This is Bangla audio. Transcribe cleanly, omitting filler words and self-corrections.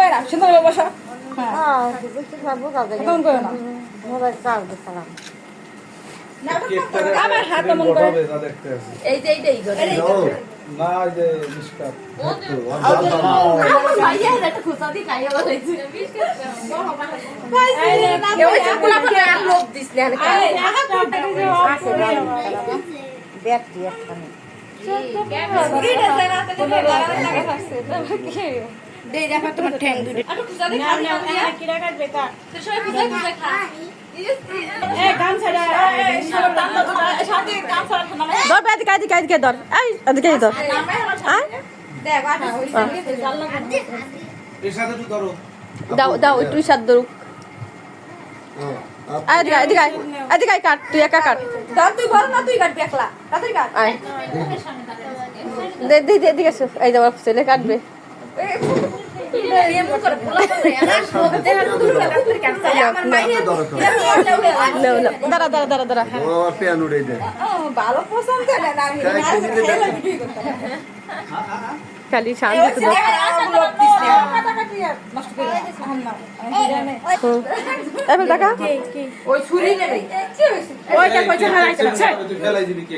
কই না সুন্দর করে বসো হ্যাঁ বুঝতে পারবো কাজে তখন কই না মোবাইল চার্জ দিছিলাম আমার হাত মন করে এই যে এইটাই করে না যে মিসকাত ভাইয়া এটা খুশা দি খাইয়া বলাইছে লোভ দিস না ব্যাটারি একখানে দেই দেখো তোমার ঠ্যাং দুটো ধর এদিকে ধর এই এদিকে ধর দাও দাও একটু সাত ধরুক এদিকে কাট তুই একা কাট তুই বল না তুই কাটবি একলা তাড়াতাড়ি কাট আয় এদিকে এই যাওয়ার ছেলে কাটবে দাঁড়া ভালো পছন্দ খালি শান্তি এবার দেখা ওই ছুরি নেই ফেলাই দিবি কি